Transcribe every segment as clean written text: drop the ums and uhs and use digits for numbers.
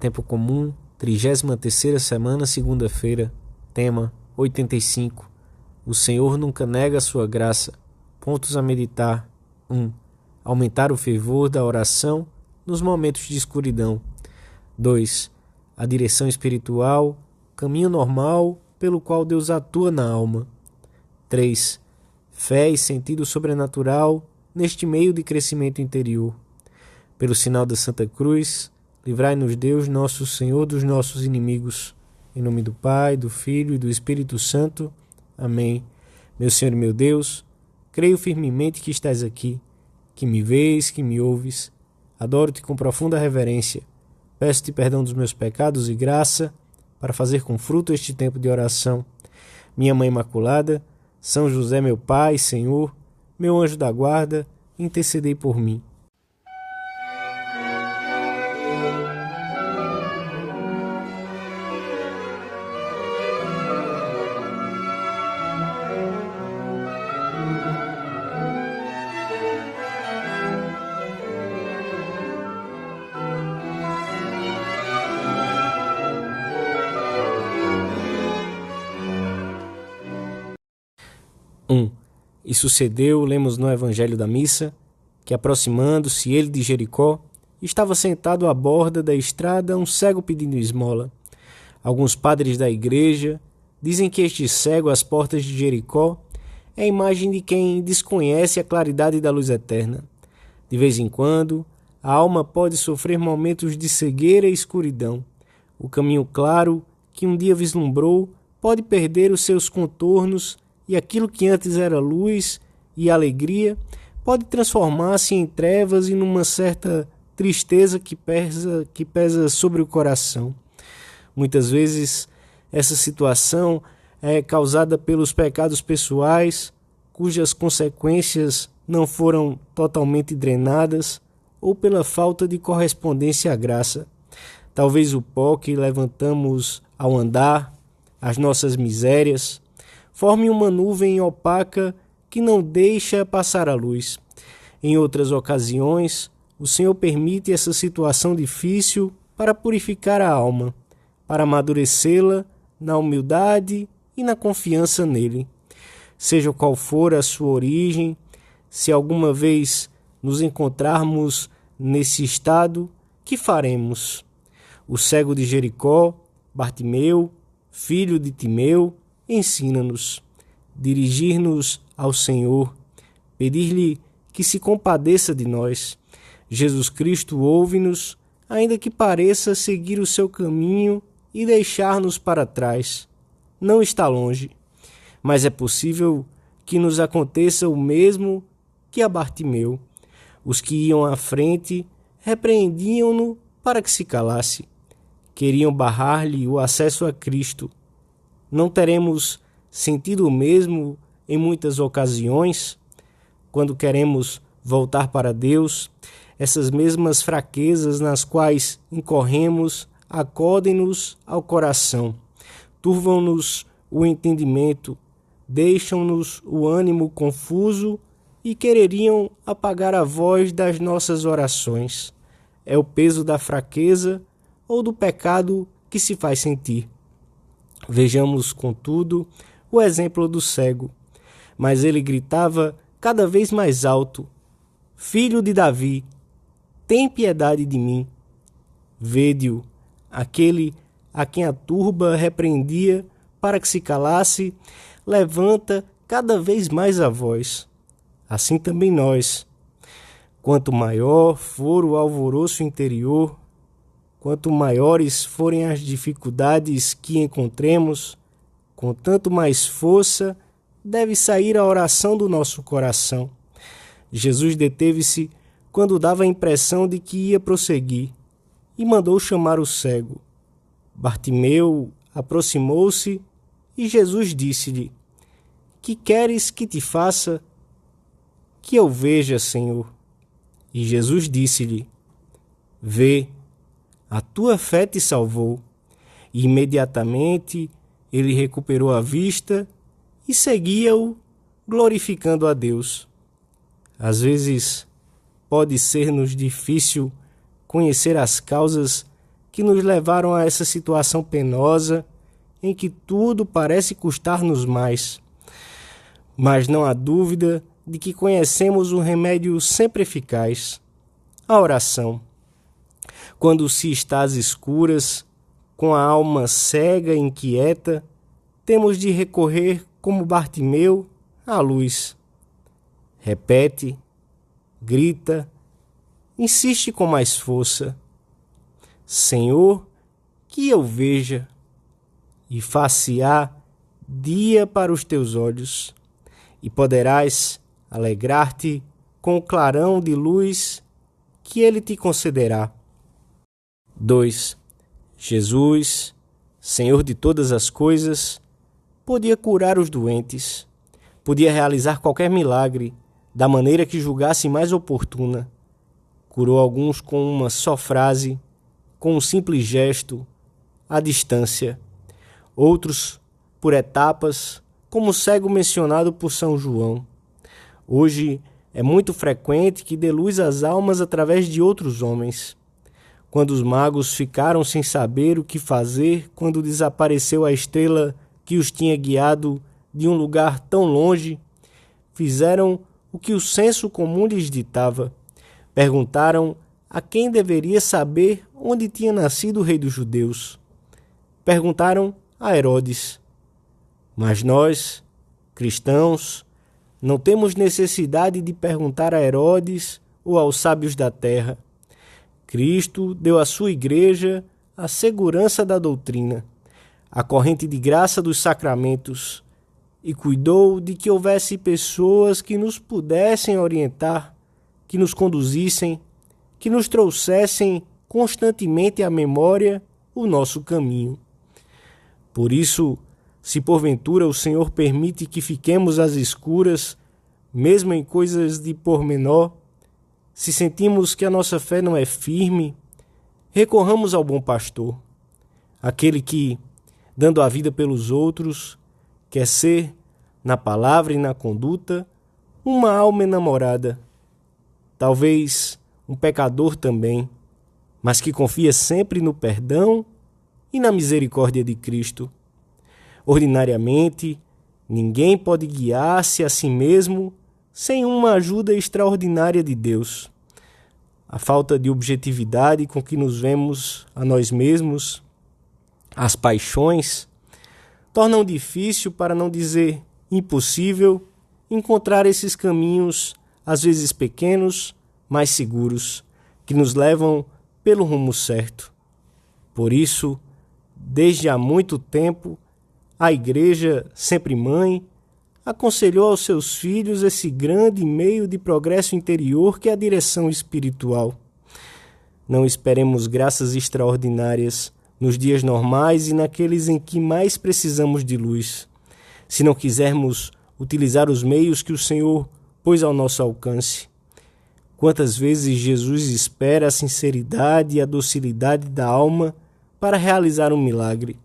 Tempo comum, 33ª semana, segunda-feira. Tema 85. O Senhor nunca nega a sua graça. Pontos a meditar. 1. Aumentar o fervor da oração nos momentos de escuridão. 2. A direção espiritual, caminho normal pelo qual Deus atua na alma. 3. Fé e sentido sobrenatural neste meio de crescimento interior. Pelo sinal da Santa Cruz, livrai-nos Deus, nosso Senhor, dos nossos inimigos. Em nome do Pai, do Filho e do Espírito Santo. Amém. Meu Senhor e meu Deus, creio firmemente que estás aqui, que me vês, que me ouves. Adoro-te com profunda reverência. Peço-te perdão dos meus pecados e graça para fazer com fruto este tempo de oração. Minha Mãe Imaculada, São José, meu Pai, Senhor, meu anjo da guarda, intercedei por mim. E sucedeu, lemos no Evangelho da Missa, que aproximando-se ele de Jericó, estava sentado à borda da estrada um cego pedindo esmola. Alguns padres da igreja dizem que este cego às portas de Jericó é a imagem de quem desconhece a claridade da luz eterna. De vez em quando, a alma pode sofrer momentos de cegueira e escuridão. O caminho claro que um dia vislumbrou pode perder os seus contornos e aquilo que antes era luz e alegria pode transformar-se em trevas e numa certa tristeza que pesa sobre o coração. Muitas vezes essa situação é causada pelos pecados pessoais, cujas consequências não foram totalmente drenadas, ou pela falta de correspondência à graça. Talvez o pó que levantamos ao andar, as nossas misérias, forme uma nuvem opaca que não deixa passar a luz. Em outras ocasiões, o Senhor permite essa situação difícil para purificar a alma, para amadurecê-la na humildade e na confiança nele. Seja qual for a sua origem, se alguma vez nos encontrarmos nesse estado, que faremos? O cego de Jericó, Bartimeu, filho de Timeu, ensina-nos, dirigir-nos ao Senhor, pedir-lhe que se compadeça de nós. Jesus Cristo ouve-nos, ainda que pareça seguir o seu caminho e deixar-nos para trás. Não está longe, mas é possível que nos aconteça o mesmo que a Bartimeu. Os que iam à frente repreendiam-no para que se calasse. Queriam barrar-lhe o acesso a Cristo. Não teremos sentido o mesmo em muitas ocasiões, quando queremos voltar para Deus. Essas mesmas fraquezas nas quais incorremos acodem-nos ao coração, turvam-nos o entendimento, deixam-nos o ânimo confuso e quereriam apagar a voz das nossas orações. É o peso da fraqueza ou do pecado que se faz sentir. Vejamos, contudo, o exemplo do cego. Mas ele gritava cada vez mais alto: Filho de Davi, tem piedade de mim. Vede-o, aquele a quem a turba repreendia para que se calasse, levanta cada vez mais a voz. Assim também nós. Quanto maior for o alvoroço interior, quanto maiores forem as dificuldades que encontremos, com tanto mais força deve sair a oração do nosso coração. Jesus deteve-se quando dava a impressão de que ia prosseguir e mandou chamar o cego. Bartimeu aproximou-se e Jesus disse-lhe: Que queres que te faça? Que eu veja, Senhor. E Jesus disse-lhe: Vê, a tua fé te salvou. E imediatamente ele recuperou a vista e seguia-o, glorificando a Deus. Às vezes pode ser-nos difícil conhecer as causas que nos levaram a essa situação penosa em que tudo parece custar-nos mais. Mas não há dúvida de que conhecemos um remédio sempre eficaz: a oração. Quando se está às escuras, com a alma cega e inquieta, temos de recorrer, como Bartimeu, à luz. Repete, grita, insiste com mais força: Senhor, que eu veja, e far-se-á dia para os teus olhos, e poderás alegrar-te com o clarão de luz que ele te concederá. 2. Jesus, Senhor de todas as coisas, podia curar os doentes, podia realizar qualquer milagre da maneira que julgasse mais oportuna. Curou alguns com uma só frase, com um simples gesto, à distância. Outros por etapas, como o cego mencionado por São João. Hoje é muito frequente que dê luz às almas através de outros homens. Quando os magos ficaram sem saber o que fazer quando desapareceu a estrela que os tinha guiado de um lugar tão longe, fizeram o que o senso comum lhes ditava. Perguntaram a quem deveria saber onde tinha nascido o rei dos judeus. Perguntaram a Herodes. Mas nós, cristãos, não temos necessidade de perguntar a Herodes ou aos sábios da terra. Cristo deu à sua igreja a segurança da doutrina, a corrente de graça dos sacramentos, e cuidou de que houvesse pessoas que nos pudessem orientar, que nos conduzissem, que nos trouxessem constantemente à memória o nosso caminho. Por isso, se porventura o Senhor permite que fiquemos às escuras, mesmo em coisas de pormenor, se sentimos que a nossa fé não é firme, recorramos ao bom pastor, aquele que, dando a vida pelos outros, quer ser, na palavra e na conduta, uma alma enamorada, talvez um pecador também, mas que confia sempre no perdão e na misericórdia de Cristo. Ordinariamente, ninguém pode guiar-se a si mesmo sem uma ajuda extraordinária de Deus. A falta de objetividade com que nos vemos a nós mesmos, as paixões, tornam difícil, para não dizer impossível, encontrar esses caminhos, às vezes pequenos, mas seguros, que nos levam pelo rumo certo. Por isso, desde há muito tempo, a Igreja, sempre mãe, aconselhou aos seus filhos esse grande meio de progresso interior que é a direção espiritual. Não esperemos graças extraordinárias nos dias normais e naqueles em que mais precisamos de luz, se não quisermos utilizar os meios que o Senhor pôs ao nosso alcance. Quantas vezes Jesus espera a sinceridade e a docilidade da alma para realizar um milagre.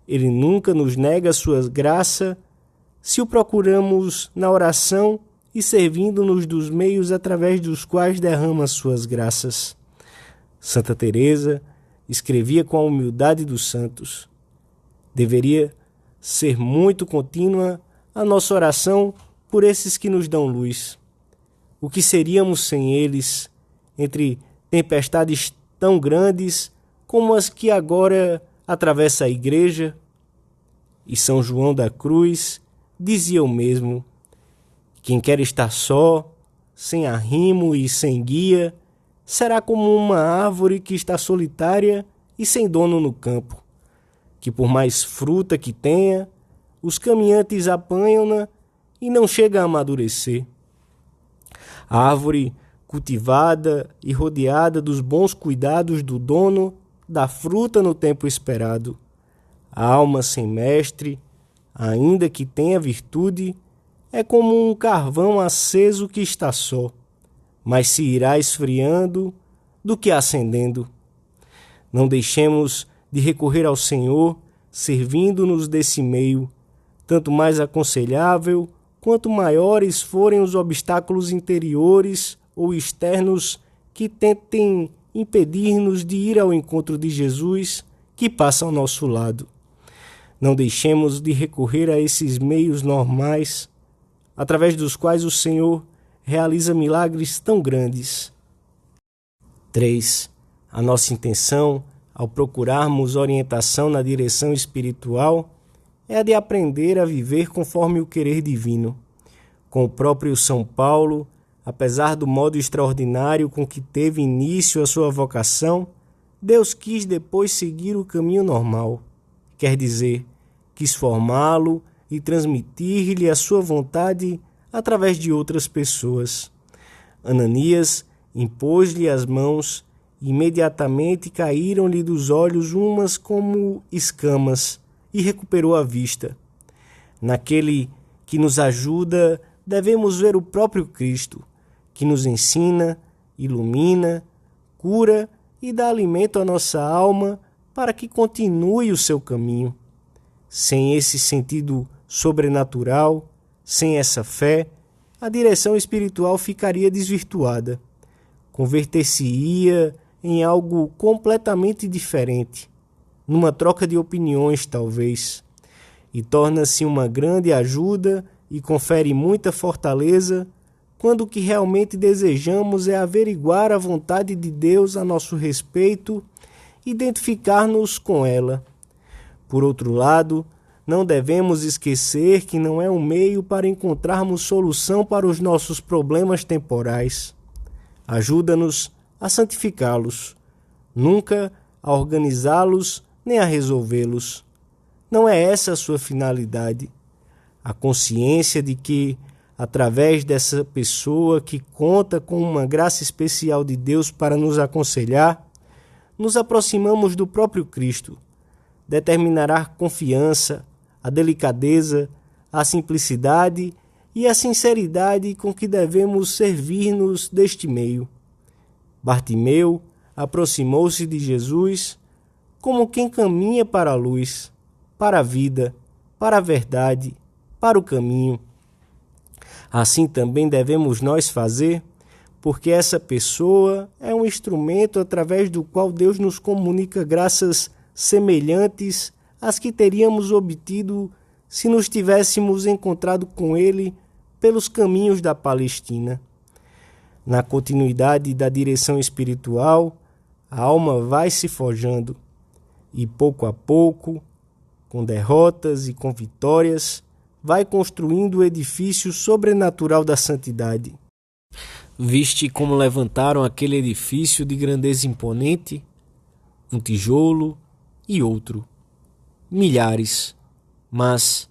Ele nunca nos nega a sua graça se o procuramos na oração e servindo-nos dos meios através dos quais derrama suas graças. Santa Teresa escrevia com a humildade dos santos: deveria ser muito contínua a nossa oração por esses que nos dão luz. O que seríamos sem eles, entre tempestades tão grandes como as que agora atravessa a Igreja? E São João da Cruz dizia o mesmo: quem quer estar só, sem arrimo e sem guia, será como uma árvore que está solitária e sem dono no campo, que por mais fruta que tenha, os caminhantes apanham-na e não chega a amadurecer. A árvore cultivada e rodeada dos bons cuidados do dono dá fruta no tempo esperado. A alma sem mestre, ainda que tenha virtude, é como um carvão aceso que está só, mas se irá esfriando do que acendendo. Não deixemos de recorrer ao Senhor, servindo-nos desse meio, tanto mais aconselhável quanto maiores forem os obstáculos interiores ou externos que tentem impedir-nos de ir ao encontro de Jesus que passa ao nosso lado. Não deixemos de recorrer a esses meios normais, através dos quais o Senhor realiza milagres tão grandes. 3. A nossa intenção, ao procurarmos orientação na direção espiritual, é a de aprender a viver conforme o querer divino. Com o próprio São Paulo, apesar do modo extraordinário com que teve início a sua vocação, Deus quis depois seguir o caminho normal. Quer dizer, quis formá-lo e transmitir-lhe a sua vontade através de outras pessoas. Ananias impôs-lhe as mãos e imediatamente caíram-lhe dos olhos umas como escamas e recuperou a vista. Naquele que nos ajuda, devemos ver o próprio Cristo, que nos ensina, ilumina, cura e dá alimento à nossa alma para que continue o seu caminho. Sem esse sentido sobrenatural, sem essa fé, a direção espiritual ficaria desvirtuada, converter-se-ia em algo completamente diferente, numa troca de opiniões talvez, e torna-se uma grande ajuda e confere muita fortaleza quando o que realmente desejamos é averiguar a vontade de Deus a nosso respeito e identificar-nos com ela. Por outro lado, não devemos esquecer que não é um meio para encontrarmos solução para os nossos problemas temporais. Ajuda-nos a santificá-los, nunca a organizá-los nem a resolvê-los. Não é essa a sua finalidade. A consciência de que, através dessa pessoa que conta com uma graça especial de Deus para nos aconselhar, nos aproximamos do próprio Cristo. Determinará a confiança, a delicadeza, a simplicidade e a sinceridade com que devemos servir-nos deste meio. Bartimeu aproximou-se de Jesus como quem caminha para a luz, para a vida, para a verdade, para o caminho. Assim também devemos nós fazer, porque essa pessoa é um instrumento através do qual Deus nos comunica graças semelhantes às que teríamos obtido se nos tivéssemos encontrado com Ele pelos caminhos da Palestina. Na continuidade da direção espiritual, a alma vai se forjando e, pouco a pouco, com derrotas e com vitórias, vai construindo o edifício sobrenatural da santidade. Viste como levantaram aquele edifício de grandeza imponente? Um tijolo e outro. Milhares, mas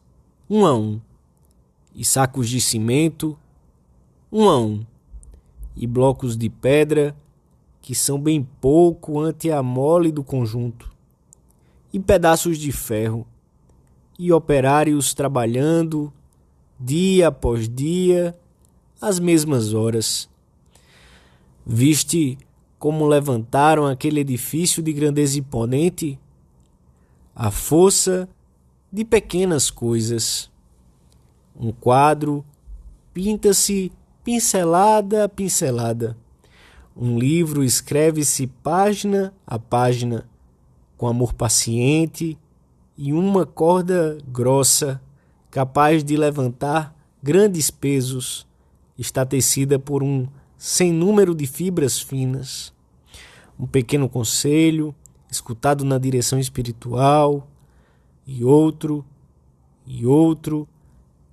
um a um. E sacos de cimento, um a um. E blocos de pedra, que são bem pouco ante a mole do conjunto. E pedaços de ferro. E operários trabalhando, dia após dia, às mesmas horas. Viste como levantaram aquele edifício de grandeza imponente? A força de pequenas coisas. Um quadro pinta-se pincelada a pincelada. Um livro escreve-se página a página, com amor paciente, e uma corda grossa, capaz de levantar grandes pesos, está tecida por um sem número de fibras finas. Um pequeno conselho, escutado na direção espiritual, e outro,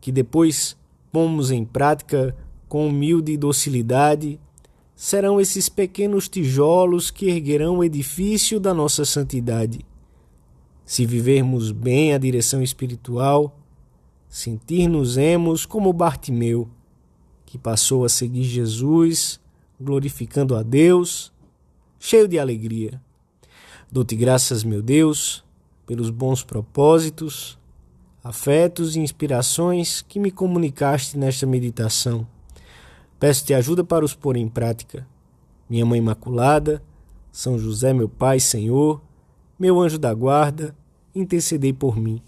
que depois pomos em prática com humilde docilidade, serão esses pequenos tijolos que erguerão o edifício da nossa santidade. Se vivermos bem a direção espiritual, sentir-nos-emos como Bartimeu, que passou a seguir Jesus, glorificando a Deus, cheio de alegria. Dou-te graças, meu Deus, pelos bons propósitos, afetos e inspirações que me comunicaste nesta meditação. Peço-te ajuda para os pôr em prática. Minha Mãe Imaculada, São José, meu Pai, Senhor, meu anjo da guarda, intercedei por mim.